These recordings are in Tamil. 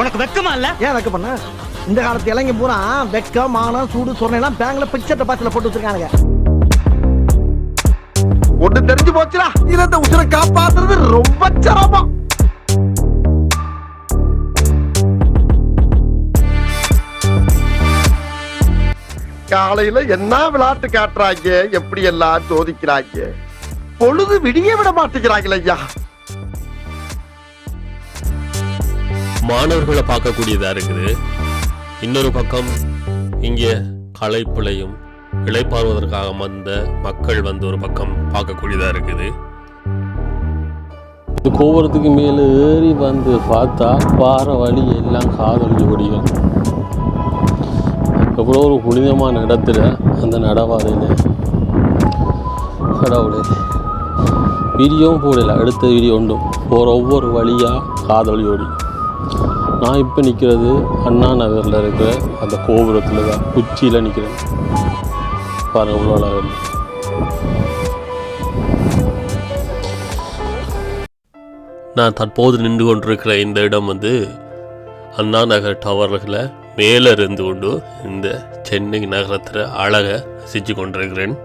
உனக்கு வெக்கமா இல்ல? ஏன் வெக்க பண்ண? இந்த காலத்து இளைஞ பூரா வெக்கம், மானம், சூடு சொன்னெல்லாம் பேங்க்ல பிக்சர் பாத்துல போட்டு வச்சிருக்கானுங்க. ஒண்ணு தெரிஞ்சு போச்சுடா, இந்த உசுரை காப்பாத்துறது ரொம்ப சிரமம். காலையில என்ன விளையாட்டு காட்டுறாங்க, எப்படி எல்லாம் சோதிக்கிறாங்க. பொழுது விடிய விட மாட்டேங்கிறாங்களே ஐயா. மாணவர்களை பார்க்கக்கூடியதா இருக்குது. இன்னொரு பக்கம் இங்கே களைப்பிழையும் இளைப்பாறுவதற்காக வந்த மக்கள் வந்து ஒரு பக்கம் பார்க்கக்கூடியதா இருக்குது. கோபுரத்துக்கு மேலே ஏறி வந்து பார்த்தா பாறை வழி எல்லாம் காதல் ஜோடிகள். எவ்வளோ ஒரு புனிதமான இடத்துல அந்த நடவாதையில் கடவுளே வீடியோவும் போடலை. அடுத்த வீடியோ உண்டும் போகிற ஒவ்வொரு வழியாக காதல் ஜோடி. நான் இப்போ நிற்கிறது அண்ணா நகரில் இருக்கிற அந்த கோபுரத்தில் தான், உச்சியில் நிற்கிறேன். பாருங்கள் இவ்வளோ அழகு. நான் தற்போது நின்று கொண்டிருக்கிற இந்த இடம் வந்து அண்ணா நகர் டவர்களை மேலே இருந்து கொண்டு இந்த சென்னை நகரத்தில் அழகை ரசித்து கொண்டிருக்கிறேன்.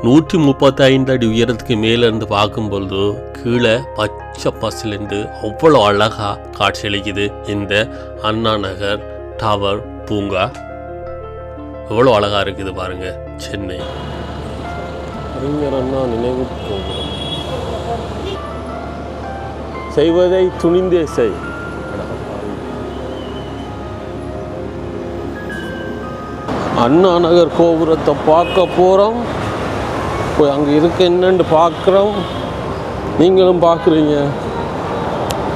135 அடி உயரத்துக்கு மேலே இருந்து பார்க்கும்பொழுது கீழே பச்சை பசிலிருந்து அவ்வளோ அழகாக காட்சியளிக்குது இந்த அண்ணா நகர் டவர் பூங்கா. எவ்வளோ அழகாக இருக்குது பாருங்க சென்னை. அறிஞர் அண்ணா நினைவு கோபுரம். செய்வதை துணிந்தே செய். அண்ணா நகர் கோபுரத்தை பார்க்க போகிறோம். போய் அங்கே இருக்க என்னன்னு பார்க்குறோம். நீங்களும் பார்க்குறீங்க.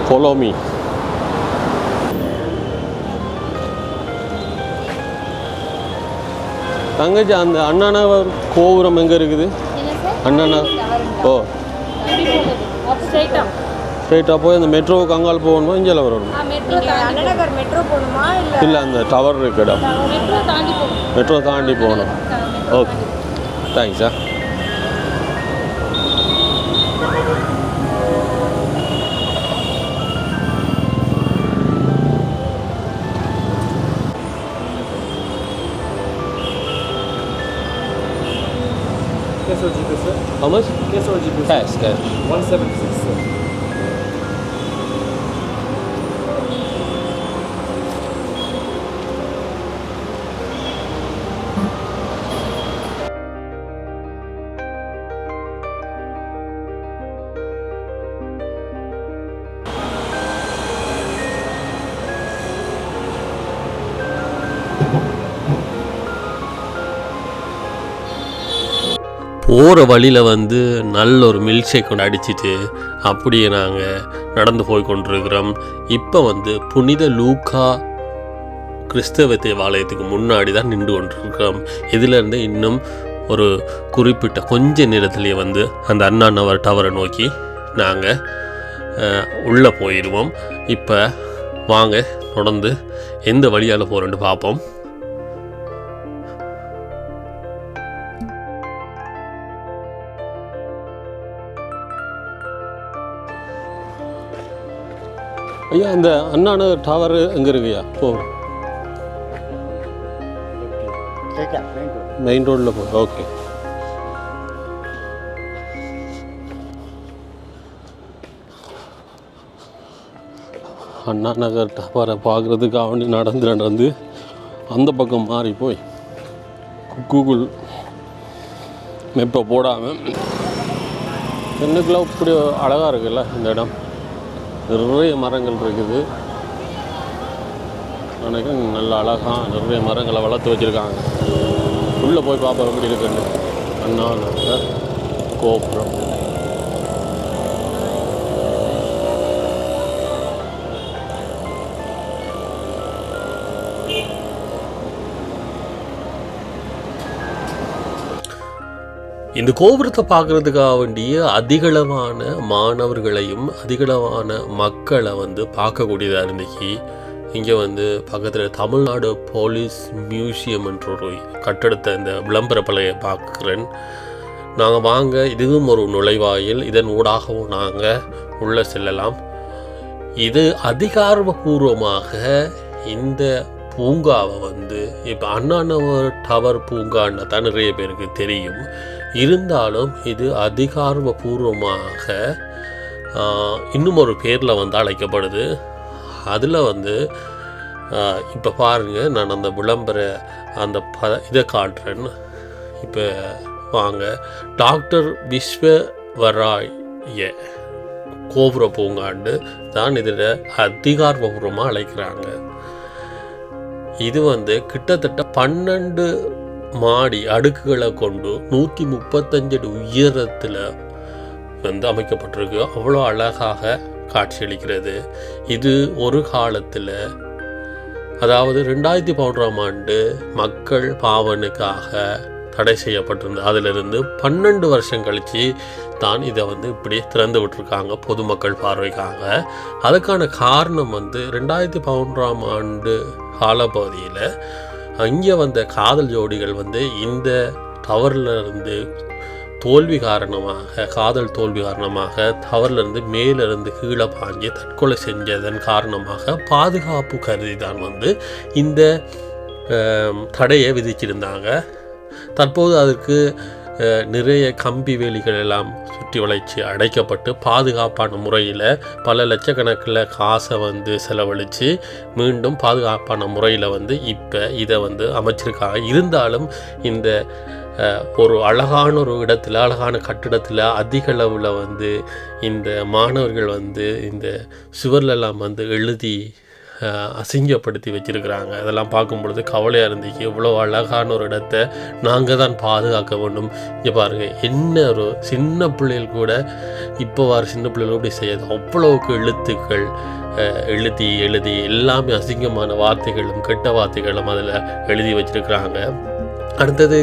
Follow me. தங்கச்சி, அந்த அண்ணா நகர் கோபுரம் எங்கே இருக்குது? அண்ணா நகர். ஓ, ஸ்ட்ரைட்டாக போய் அந்த மெட்ரோவுக்கு அங்கால் போகணுமா, இங்கே வரணும்? இல்லை, அந்த டவர் இருக்க இடம். மெட்ரோ தாண்டி போகணும். Okay, thanks sir. Cash or GP, sir? How much? Cash or GP? Cash, cash. 176, sir. போகிற வழியில் வந்து நல்ல ஒரு மில்க் ஷேக் கொண்டு அடிச்சுட்டு அப்படியே நாங்கள் நடந்து போய் கொண்டிருக்கிறோம். இப்போ வந்து புனித லூக்கா கிறிஸ்தவ தேவாலயத்துக்கு முன்னாடி தான் நின்று கொண்டிருக்கிறோம். இதிலேருந்து இன்னும் ஒரு குறிப்பிட்ட கொஞ்ச நேரத்திலேயே வந்து அந்த அண்ணா நகர் டவரை நோக்கி நாங்கள் உள்ளே போயிடுவோம். இப்போ வாங்க தொடர்ந்து எந்த வழியால் போகிறோன்னு பார்ப்போம். ஐயா, அந்த அண்ணா நகர் டவர் எங்கே இருக்குயா? போ, மெயின் ரோடில் போ. ஓகே, அண்ணா நகர் டவரை பார்க்குறதுக்காக வேண்டி நடந்து அந்த பக்கம் மாறி போய் கூகுள் மேப்பை போடாமல் என்னக்குள்ள இப்படி அழகாக இருக்குல்ல இந்த இடம். நிறைய மரங்கள் இருக்குது. நினைக்கிறேன் நல்ல அழகாக நிறைய மரங்களை வளர்த்து வச்சுருக்காங்க. உள்ளே போய் பார்ப்போம் எப்படி இருக்குன்னு. அண்ணா நகர் கோபுரம். இந்த கோபுரத்தை பார்க்குறதுக்காக வேண்டிய அதிகளவான மாணவர்களையும் அதிகளவான மக்களை வந்து பார்க்கக்கூடியதாக இருந்துச்சு. இங்கே வந்து பக்கத்தில் தமிழ்நாடு போலீஸ் மியூசியம் என்ற ஒரு கட்டடத்தை இந்த விளம்பர பலகையை பார்க்குறேன். நாங்கள் வாங்க, இதுவும் ஒரு நுழைவாயில். இதன் ஊடாகவும் நாங்கள் உள்ளே செல்லலாம். இது அதிகாரபூர்வமாக இந்த பூங்காவை வந்து இப்போ அண்ணாநகர் டவர் பூங்கான்னு தான் நிறைய பேருக்கு தெரியும். இருந்தாலும் இது அதிகாரபூர்வமாக இன்னும் ஒரு பேரில் வந்து அழைக்கப்படுது. அதில் வந்து இப்போ பாருங்கள், நான் அந்த விளம்பர அந்த இதை காட்டுறேன். இப்போ வாங்க, டாக்டர் விஸ்வவராய கோபுர பூங்காண்டு தான் இதில் அதிகாரபூர்வமாக அழைக்கிறாங்க. இது வந்து கிட்டத்தட்ட 12 மாடி அடுக்குகளை கொண்டு 135 அடி உயரத்தில் வந்து அமைக்கப்பட்டிருக்கு. அவ்வளோ அழகாக காட்சியளிக்கிறது. இது ஒரு காலத்தில், அதாவது 2013ஆம் ஆண்டு மக்கள் பாவனுக்காக தடை செய்யப்பட்டிருந்தது. அதிலிருந்து 12 வருஷம் கழித்து தான் இதை வந்து இப்படி திறந்து விட்டுருக்காங்க பொதுமக்கள் பார்வைக்காக. அதுக்கான காரணம் வந்து 2013ஆம் ஆண்டு காலப்பகுதியில் அங்கே வந்த காதல் ஜோடிகள் வந்து இந்த டவரில் இருந்து காதல் தோல்வி காரணமாக டவர்லேருந்து மேலிருந்து கீழே பாஞ்சி தற்கொலை செஞ்சதன் காரணமாக பாதுகாப்பு கருதி தான் வந்து இந்த தடையை விதிச்சிருந்தாங்க. தற்போது அதற்கு நிறைய கம்பி வேலிகள் எல்லாம் சுற்றி வளைச்சி அடைக்கப்பட்டு பாதுகாப்பான முறையில் பல லட்சக்கணக்கில் காசை வந்து செலவழித்து மீண்டும் பாதுகாப்பான முறையில் வந்து இப்போ இதை வந்து அமைச்சிருக்காங்க. இருந்தாலும் இந்த ஒரு அழகான ஒரு இடத்துல, அழகான கட்டிடத்தில் அதிக அளவில் வந்து இந்த மாணவர்கள் வந்து இந்த சுவர்லெல்லாம் வந்து எழுதி அசிங்கப்படுத்தி வச்சுருக்கிறாங்க. அதெல்லாம் பார்க்கும் பொழுது கவலையாக இருந்துச்சு. இவ்வளோ அழகான ஒரு இடத்த நாங்கள் தான் பாதுகாக்க வேண்டும். இங்கே பாருங்கள், என்ன ஒரு சின்ன பிள்ளைகள் கூட இப்போ வர சின்ன பிள்ளைகள் இப்படி செய்யாது. அவ்வளோவுக்கு எழுத்துக்கள் எழுதி எல்லாமே அசிங்கமான வார்த்தைகளும் கெட்ட வார்த்தைகளும் அதில் எழுதி வச்சுருக்கிறாங்க. அடுத்தது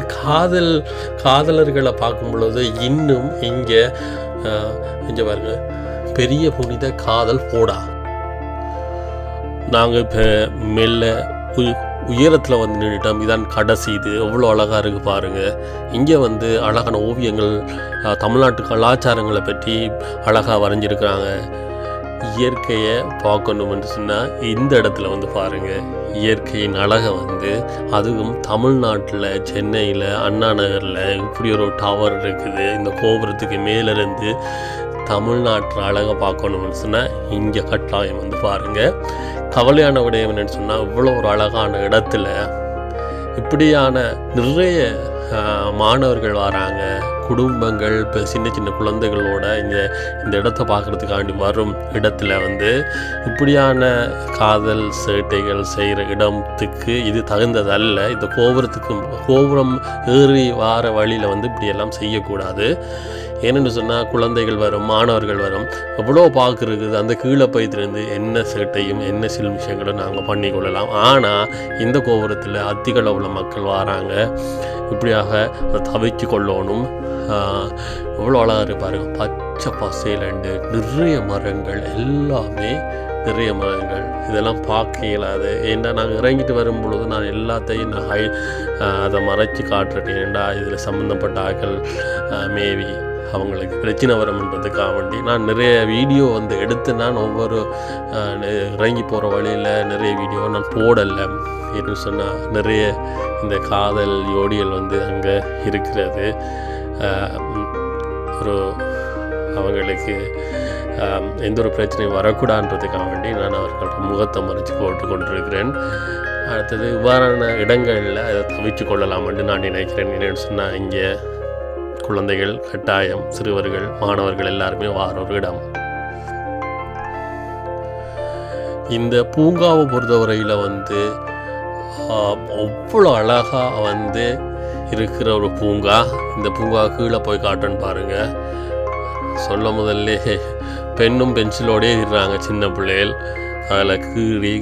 காதலர்களை பார்க்கும் பொழுது இன்னும் இங்கே பாருங்க, பெரிய புனித காதல் போடா. நாங்கள் இப்போ மெல்ல உயரத்தில் வந்து நின்றுட்டோம். இதான் கடைசி. இது எவ்வளோ அழகாக இருக்குது பாருங்கள். இங்கே வந்து அழகான ஓவியங்கள், தமிழ்நாட்டு கலாச்சாரங்களை பற்றி அழகாக வரைஞ்சிருக்கிறாங்க. இயற்கையை பார்க்கணும்னு சொன்னால் இந்த இடத்துல வந்து பாருங்கள், இயற்கையின் அழகை வந்து, அதுவும் தமிழ்நாட்டில் சென்னையில் அண்ணா நகரில் இப்படி ஒரு டவர் இருக்குது. இந்த கோபுரத்துக்கு மேலேருந்து தமிழ்நாட்டில் அழகை பார்க்கணும்னு சொன்னால் இங்கே கட்டாயம் வந்து பாருங்கள். கவலையான விடயம் என்னென்னு சொன்னால், இவ்வளோ ஒரு அழகான இடத்துல இப்படியான நிறைய மாணவர்கள் வராங்க, குடும்பங்கள், இப்போ சின்ன சின்ன குழந்தைகளோட இந்த இடத்த பார்க்குறதுக்காண்டி வரும் இடத்துல வந்து இப்படியான காதல் சேட்டைகள் செய்கிற இடத்துக்கு இது தகுந்ததல்ல. இந்த கோபுரம் ஏறி வார வழியில் வந்து இப்படியெல்லாம் செய்யக்கூடாது. ஏன்னு சொன்னால் குழந்தைகள் வரும், மாணவர்கள் வரும், எவ்வளோ பார்க்குறது. அந்த கீழே போய்த்திருந்து என்ன சேட்டையும் என்ன சில்மிஷங்களும் நாங்கள் பண்ணிக்கொள்ளலாம். ஆனால் இந்த கோபுரத்தில் அதிக அளவில் மக்கள் வராங்க. இப்படியாக அதை தவிச்சு கொள்ளணும். எவ்வளோ அழகாக இருப்பாருங்க, பச்சை பசையிலண்டு நிறைய மரங்கள், எல்லாமே நிறைய மரங்கள். இதெல்லாம் பார்க்க இயலாது. ஏன்னா நாங்கள் இறங்கிட்டு வரும் பொழுது நான் எல்லாத்தையும் அதை மறைச்சி காட்டுறேன். ஏன்டா இதில் சம்மந்தப்பட்ட ஆட்கள் மேவி அவங்களுக்கு பிரச்சனை வரும்ன்றதுக்காக வேண்டி நான் நிறைய வீடியோ வந்து எடுத்து நான் ஒவ்வொரு இறங்கி போகிற வழியில் நிறைய வீடியோ நான் போடலை. என்று சொன்னால் நிறைய இந்த காதல் ஜோடிகள் வந்து அங்கே இருக்கிறது. ஒரு அவங்களுக்கு எந்த ஒரு பிரச்சனையும் வரக்கூடாதுன்றதுக்காக வேண்டி நான் அவர்களோட முகத்தை மறைச்சி போட்டு கொண்டிருக்கிறேன். அடுத்தது இவ்வாறான இடங்களில் அதை தவிச்சு கொள்ளலாம் என்று நான் நினைக்கிறேன். என்னென்னு சொன்னால் இங்கே குழந்தைகள் கட்டாயம், சிறுவர்கள், மாணவர்கள் எல்லாருமே வார ஒரு இடம். இந்த பூங்காவை பொறுத்தவரையில் வந்து அவ்வளோ அழகாக வந்து இருக்கிற ஒரு பூங்கா. இந்த பூங்கா கீழே போய் காட்டுன்னு பாருங்கள். சொல்ல முதல்ல பெண்ணும் பென்சிலோடே இருக்கிறாங்க சின்ன பிள்ளைகள். அதில் கீழே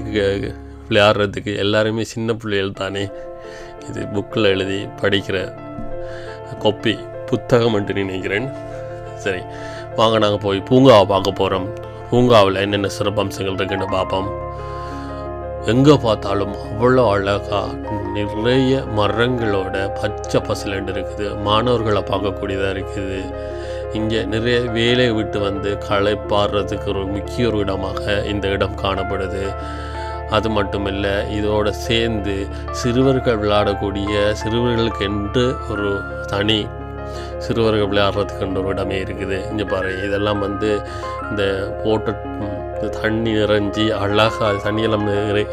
விளையாடுறதுக்கு எல்லாருமே சின்ன பிள்ளைகள் தானே. இது புக்கில் எழுதி படிக்கிற கொப்பி புத்தகம் என்று நினைக்கிறேன். சரி, வாங்க நாங்கள் போய் பூங்காவை பார்க்க போகிறோம். பூங்காவில் என்னென்ன சிறப்பம்சங்கள் இருக்குன்னு பார்ப்போம். எங்கே பார்த்தாலும் அவ்வளோ அழகாக நிறைய மரங்களோட பச்சை பசலண்டு இருக்குது. மாணவர்களை பார்க்கக்கூடியதாக இருக்குது. இங்கே நிறைய வேலையை விட்டு வந்து களைப்பாடுறதுக்கு ஒரு முக்கிய ஒரு இடமாக இந்த இடம் காணப்படுது. அது மட்டும் இல்லை, இதோடு சேர்ந்து சிறுவர்கள் விளையாடக்கூடிய சிறுவர்களுக்கென்று ஒரு தனி சிறுவர்கள் விளையாடுறதுக்குன்ற ஒரு இடமே இருக்குது. இங்கே பாரு, இதெல்லாம் வந்து இந்த போட்ட தண்ணி நிறைஞ்சி அழகாக தண்ணியெல்லாம்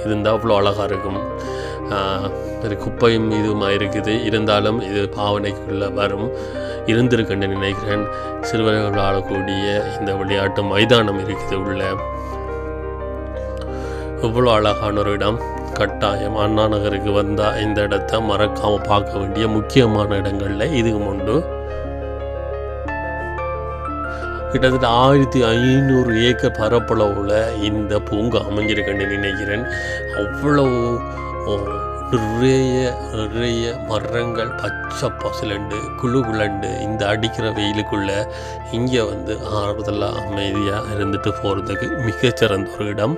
இருந்தால் அவ்வளோ அழகாக இருக்கும். குப்பையும் இதுமாக இருக்குது. இருந்தாலும் இது பாவனைக்குள்ளே வரும் இருந்திருக்குன்னு நினைக்கிறேன். சிறுவர்கள் விளையாடக்கூடிய இந்த விளையாட்டு மைதானம் இருக்குது உள்ள. இவ்வளோ அழகான ஒரு இடம். கட்டாயம் அண்ணா நகருக்கு வந்தால் இந்த இடத்த மறக்காமல் பார்க்க வேண்டிய முக்கியமான இடங்களில் இதுக்கு உண்டு. கிட்டத்தட்ட 1500 ஏக்கர் பரப்பளவில் இந்த பூங்கா அமைஞ்சிருக்குன்னு நினைக்கிறேன். அவ்வளவு நிறைய மரங்கள் பச்சை பசலண்டு குழுகுலண்டு இந்த அடிக்கிற வெயிலுக்குள்ளே இங்கே வந்து ஆறுதலாக அமைதியாக இருந்துட்டு போகிறதுக்கு மிகச்சிறந்த ஒரு இடம்.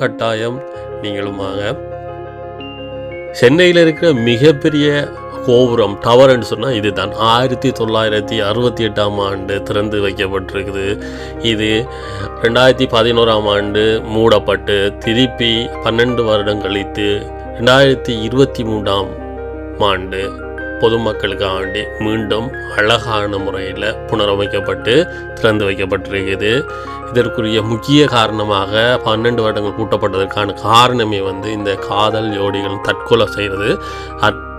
கட்டாயம் நீங்களும் வாங்க. சென்னையில் இருக்கிற மிகப்பெரிய கோபுரம் டவர்ன்னு சொன்னால் இது தான். 1968ஆம் ஆண்டு திறந்து வைக்கப்பட்டிருக்குது. இது 2011ஆம் ஆண்டு மூடப்பட்டு திருப்பி 12 வருடம் கழித்து 2023ஆம் ஆண்டு பொதுமக்களுக்காண்டி மீண்டும் அழகான முறையில் புனரமைக்கப்பட்டு திறந்து வைக்கப்பட்டிருக்குது. இதற்குரிய முக்கிய காரணமாக 12 வருடங்கள் கூட்டப்பட்டதற்கான காரணமே வந்து இந்த காதல் ஜோடிகள் தற்கொலை செய்கிறது.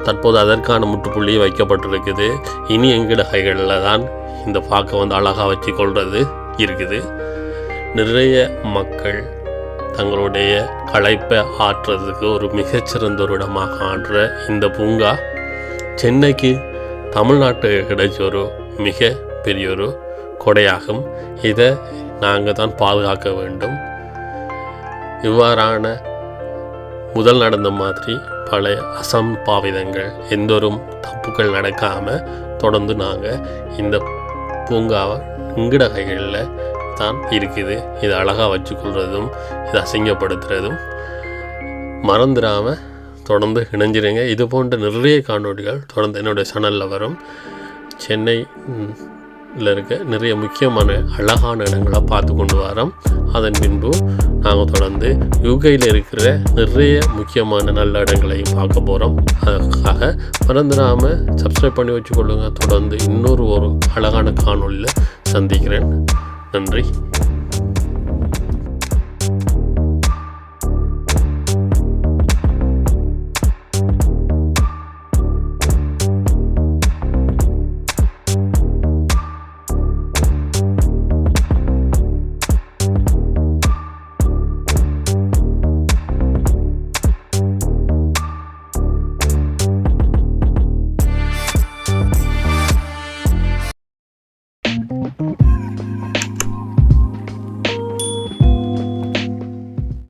தற்போது அதற்கான முற்றுப்புள்ளி வைக்கப்பட்டிருக்குது. இனி எங்கட கைகளில் தான் இந்த பார்க்க வந்து அழகாக வச்சு கொள்வது இருக்குது. நிறைய மக்கள் தங்களுடைய களைப்பை ஆற்றுறதுக்கு ஒரு மிகச்சிறந்த ஒரு இடமாக ஆடுற இந்த பூங்கா சென்னைக்கு தமிழ்நாட்டுக்கு கிடைச்ச ஒரு மிக பெரிய ஒரு கொடையாகும். இதை நாங்கள் தான் பாதுகாக்க வேண்டும். இவ்வாறான முதல் நடந்த மாதிரி பல அசம்பாவிதங்கள் எந்த ஒரு தப்புக்கள் நடக்காமல் தொடர்ந்து நாங்கள் இந்த பூங்காவை எங்கட கைகளில் தான் இருக்குது. இதை அழகாக வச்சுக்கொள்வதும் இதை அசிங்கப்படுத்துறதும் மறந்துடாமல் தொடர்ந்து இணைஞ்சிருங்க. இது போன்ற நிறைய காணொளிகள் தொடர்ந்து என்னுடைய சேனலில் வரும். சென்னையில் இருக்க நிறைய முக்கியமான அழகான இடங்களை பார்த்து கொண்டு வரோம். அதன் பின்பு நாங்கள் தொடர்ந்து யூகேயில் இருக்கிற நிறைய முக்கியமான நல்ல இடங்களையும் பார்க்க போகிறோம். அதுக்காக மறந்துடாமல் சப்ஸ்கிரைப் பண்ணி வச்சுக்கொள்ளுங்க. தொடர்ந்து இன்னொரு அழகான காணொளியில் சந்திக்கிறேன். நன்றி.